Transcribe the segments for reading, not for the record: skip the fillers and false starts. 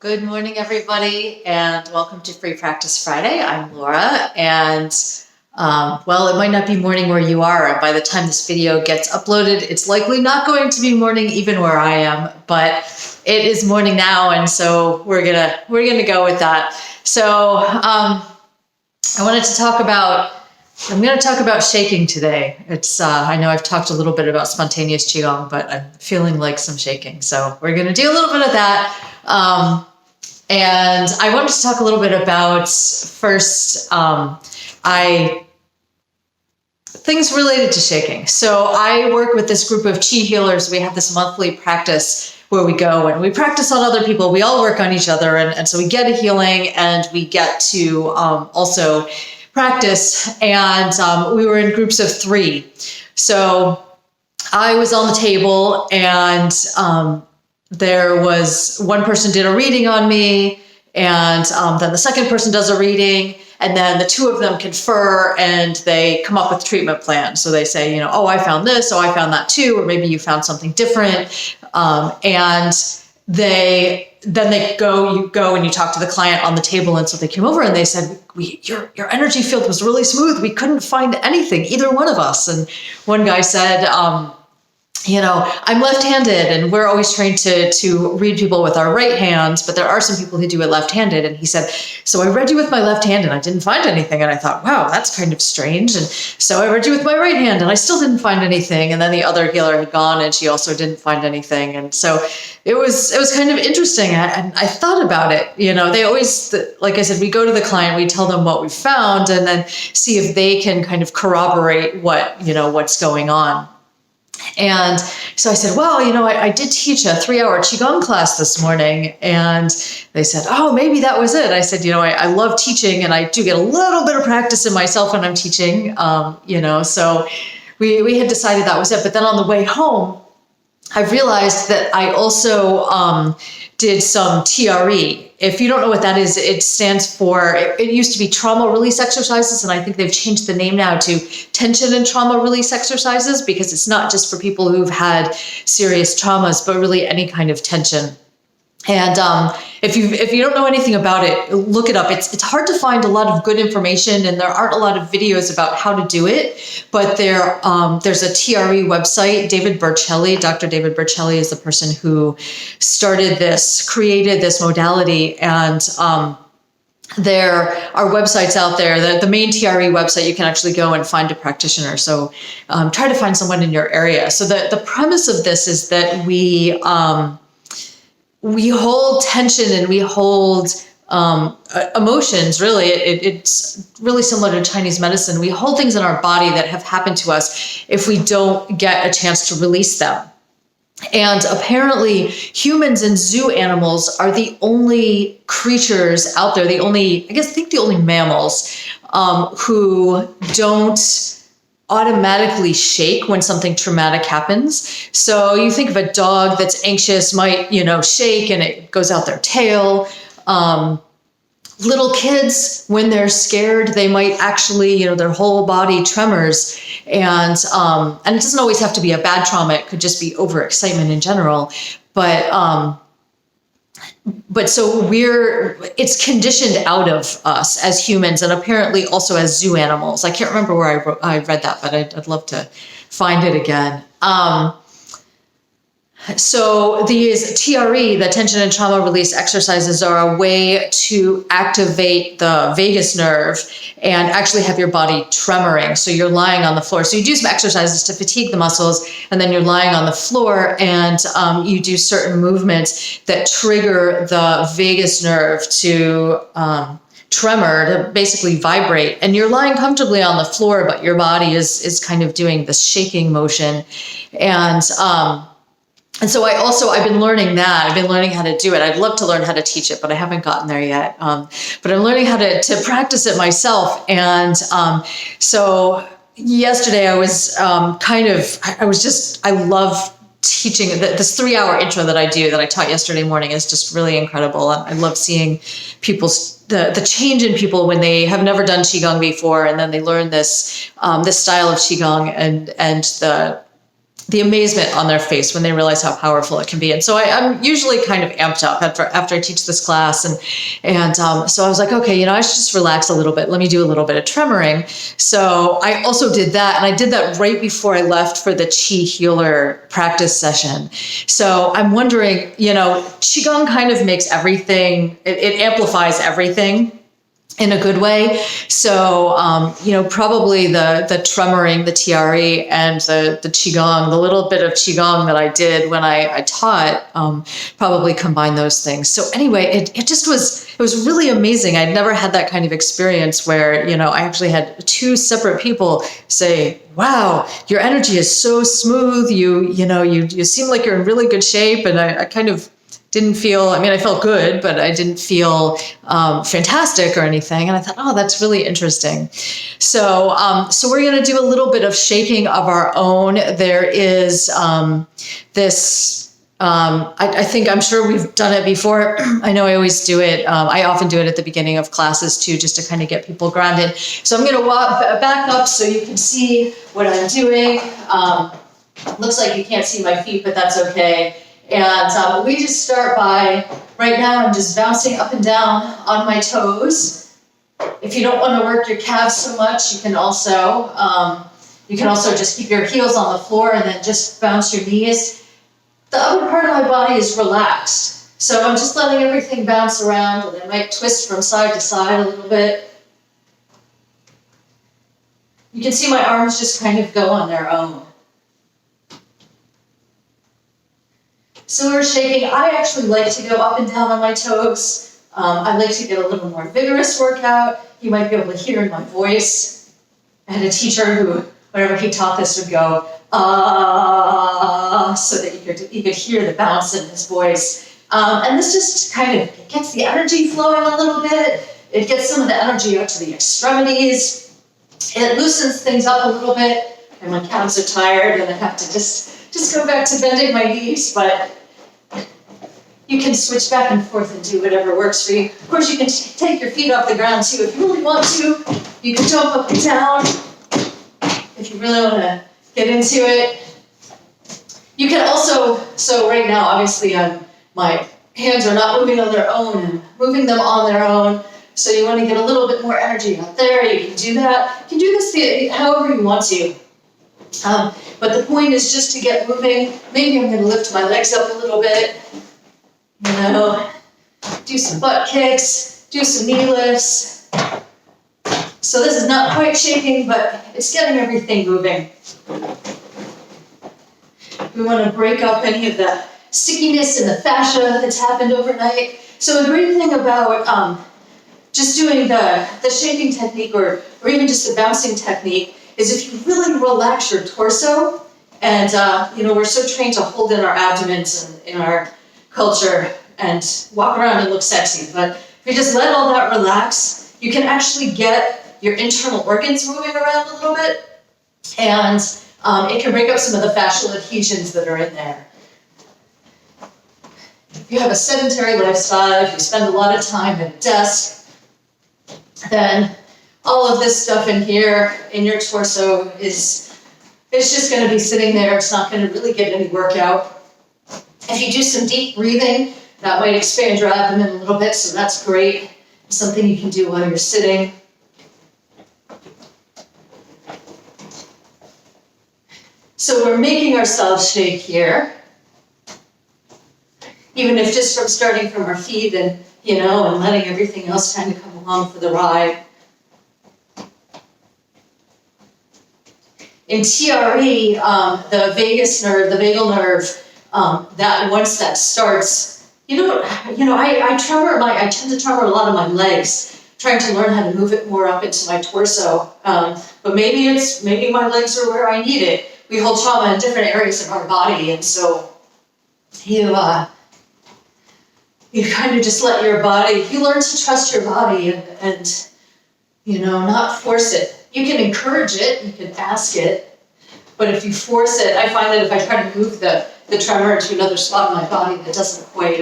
Good morning, everybody, and welcome to Free Practice Friday. I'm Laura, and well, it might not be morning where you are, and by the time this video gets uploaded, it's likely not going to be morning even where I am, but it is morning now, and so we're gonna go with that. So I'm going to talk about shaking today. It's I know I've talked a little bit about spontaneous qigong, but I'm feeling like some shaking, so we're going to do a little bit of that. And I wanted to talk a little bit about first, things related to shaking. So I work with this group of qi healers. We have this monthly practice where we go and we practice on other people. We all work on each other. And so we get a healing and we get to also practice. And we were in groups of 3. So I was on the table and there was one person did a reading on me, and then the second person does a reading, and then the 2 of them confer and they come up with a treatment plan. So they say, oh, I found this, oh, I found that too, or maybe you found something different. And you go and you talk to the client on the table. And so they came over and they said, your energy field was really smooth. We couldn't find anything, either one of us. And one guy said, I'm left-handed and we're always trained to read people with our right hands, but there are some people who do it left-handed. And he said, so I read you with my left hand and I didn't find anything. And I thought, wow, that's kind of strange. And so I read you with my right hand and I still didn't find anything. And then the other healer had gone and she also didn't find anything. And so it was kind of interesting. And I thought about it. They always, like I said, we go to the client, we tell them what we found and then see if they can kind of corroborate what's going on. And so I said, well, I did teach a 3-hour Qigong class this morning. And they said, oh, maybe that was it. I said, I love teaching and I do get a little bit of practice in myself when I'm teaching, so we had decided that was it. But then on the way home, I realized that I also did some TRE. If you don't know what that is, it stands for, it used to be trauma release exercises, and I think they've changed the name now to tension and trauma release exercises, because it's not just for people who've had serious traumas, but really any kind of tension. And if you don't know anything about it, look it up. It's hard to find a lot of good information, and there aren't a lot of videos about how to do it. But there's a TRE website. Dr. David Berceli is the person who created this modality, and there are websites out there. The main TRE website, you can actually go and find a practitioner. So try to find someone in your area. So the premise of this is that we hold tension and we hold emotions, really. It's really similar to Chinese medicine. We hold things in our body that have happened to us if we don't get a chance to release them. And apparently humans and zoo animals are the only creatures out there, the only mammals who don't automatically shake when something traumatic happens. So you think of a dog that's anxious might, shake and it goes out their tail. Little kids, when they're scared, they might actually, their whole body tremors. And it doesn't always have to be a bad trauma. It could just be overexcitement in general. But so it's conditioned out of us as humans, and apparently also as zoo animals. I can't remember where I read that, but I'd love to find it again. So these TRE, the tension and trauma release exercises, are a way to activate the vagus nerve and actually have your body tremoring. So you're lying on the floor. So you do some exercises to fatigue the muscles, and then you're lying on the floor, and you do certain movements that trigger the vagus nerve to tremor, to basically vibrate. And you're lying comfortably on the floor, but your body is kind of doing this shaking motion. And so I've been learning that. I've been learning how to do it. I'd love to learn how to teach it, but I haven't gotten there yet. But I'm learning how to practice it myself. And so yesterday I was I love teaching. This 3-hour intro that I taught yesterday morning is just really incredible. I love seeing the change in people when they have never done Qigong before, and then they learn this style of Qigong, and the amazement on their face when they realize how powerful it can be. And so I'm usually kind of amped up after I teach this class. And so I was like, okay, I should just relax a little bit. Let me do a little bit of tremoring. So I also did that. And I did that right before I left for the Qi Healer practice session. So I'm wondering, Qigong kind of makes everything, it amplifies everything in a good way. So, probably the tremoring, the tiari, and the qigong, the little bit of qigong that I did when I taught, probably combine those things. So anyway, it was really amazing. I'd never had that kind of experience where, I actually had two separate people say, wow, your energy is so smooth. You seem like you're in really good shape. And I kind of didn't feel, I felt good, but I didn't feel fantastic or anything. And I thought, oh, that's really interesting. So we're going to do a little bit of shaking of our own. There is this, I'm sure we've done it before. I know I always do it. I often do it at the beginning of classes too, just to kind of get people grounded. So I'm going to walk back up so you can see what I'm doing. Looks like you can't see my feet, but that's okay. And we just start by, right now I'm just bouncing up and down on my toes. If you don't want to work your calves so much, you can also just keep your heels on the floor and then just bounce your knees. The upper part of my body is relaxed. So I'm just letting everything bounce around, and I might twist from side to side a little bit. You can see my arms just kind of go on their own. So we're shaking. I actually like to go up and down on my toes. I like to get a little more vigorous workout. You might be able to hear in my voice. I had a teacher who, whenever he taught this, would go, so that you could hear the bounce in his voice. And this just kind of gets the energy flowing a little bit. It gets some of the energy out to the extremities. It loosens things up a little bit. And my calves are tired, and I have to just go back to bending my knees, but you can switch back and forth and do whatever works for you. Of course, you can take your feet off the ground too if you really want to. You can jump up and down if you really want to get into it. You can also, so right now, obviously, my hands are not moving on their own and moving them on their own. So you want to get a little bit more energy out there. You can do that. You can do this however you want to. But the point is just to get moving. Maybe I'm going to lift my legs up a little bit. Do some butt kicks, do some knee lifts. So this is not quite shaking, but it's getting everything moving. We want to break up any of the stickiness in the fascia that's happened overnight. So a great thing about just doing the shaking technique or even just a bouncing technique is if you really relax your torso, and we're so trained to hold in our abdomens in our culture and walk around and look sexy, but if you just let all that relax, you can actually get your internal organs moving around a little bit, and it can break up some of the fascial adhesions that are in there. If you have a sedentary lifestyle, if you spend a lot of time at a desk, then all of this stuff in here, in your torso, it's just going to be sitting there. It's not going to really get any workout. If you do some deep breathing, that might expand your abdomen a little bit, so that's great. It's something you can do while you're sitting. So we're making ourselves shake here. Even if just from starting from our feet and, and letting everything else kind of come along for the ride. In TRE, the vagus nerve, the vagal nerve, that once that starts, I tend to tremor a lot of my legs, trying to learn how to move it more up into my torso. But maybe my legs are where I need it. We hold trauma in different areas of our body, and so you kind of just let your body, you learn to trust your body and not force it. You can encourage it, you can ask it, but if you force it, I find that if I try to move the tremor to another spot in my body that doesn't quite,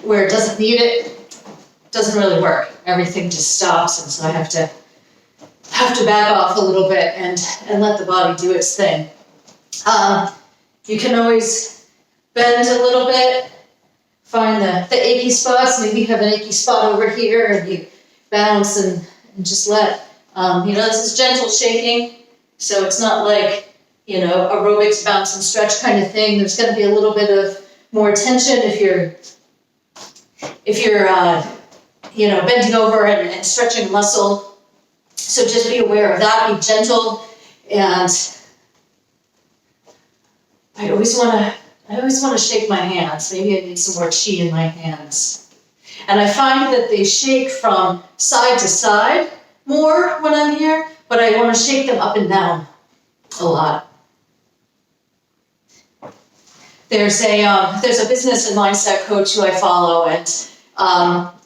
where it doesn't need it, it doesn't really work. Everything just stops, and so I have to back off a little bit and let the body do its thing. You can always bend a little bit, find the achy spots. Maybe you have an achy spot over here and you bounce and just let, this is gentle shaking. So it's not like, aerobics, bounce and stretch kind of thing. There's going to be a little bit of more tension if you're bending over and stretching a muscle. So just be aware of that, be gentle. And I always want to shake my hands. Maybe I need some more chi in my hands. And I find that they shake from side to side more when I'm here, but I want to shake them up and down a lot. There's a business and mindset coach who I follow, and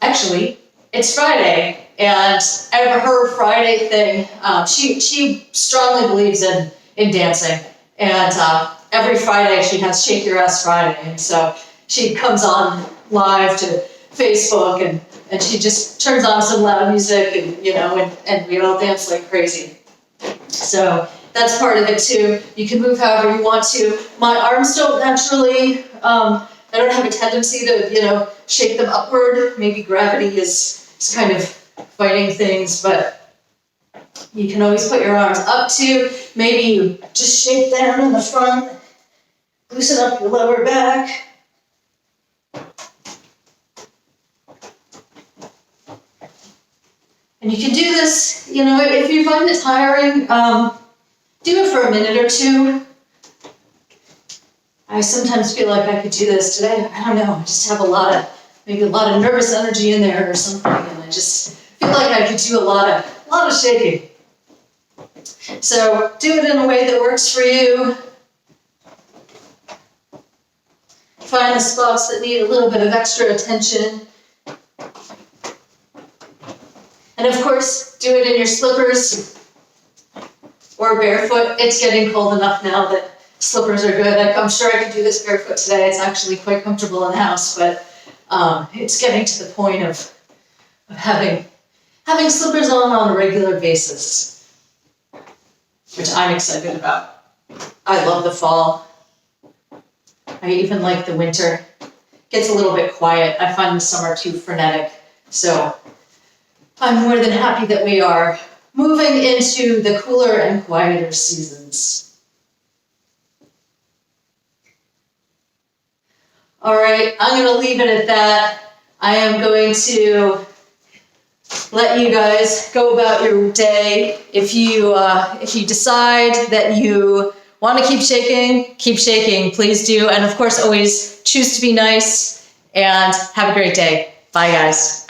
actually it's Friday, and her Friday thing, she strongly believes in dancing, and every Friday she has Shake Your Ass Friday, and so she comes on live to Facebook and she just turns on some loud music and we all dance like crazy. So that's part of it too. You can move however you want to. My arms don't naturally, I don't have a tendency to, shake them upward. Maybe gravity is kind of fighting things, but you can always put your arms up too. Maybe you just shake down in the front, loosen up your lower back. And you can do this, if you find it tiring, do it for a minute or two. I sometimes feel like I could do this today. I don't know, I just have maybe a lot of nervous energy in there or something, and I just feel like I could do a lot of shaking. So do it in a way that works for you. Find the spots that need a little bit of extra attention. And of course, do it in your slippers or barefoot. It's getting cold enough now that slippers are good. I'm sure I could do this barefoot today. It's actually quite comfortable in the house, but it's getting to the point of having slippers on a regular basis, which I'm excited about. I love the fall. I even like the winter. It gets a little bit quiet. I find the summer too frenetic. So I'm more than happy that we are moving into the cooler and quieter seasons. All right, I'm going to leave it at that. I am going to let you guys go about your day. If you decide that you want to keep shaking, please do. And of course, always choose to be nice and have a great day. Bye, guys.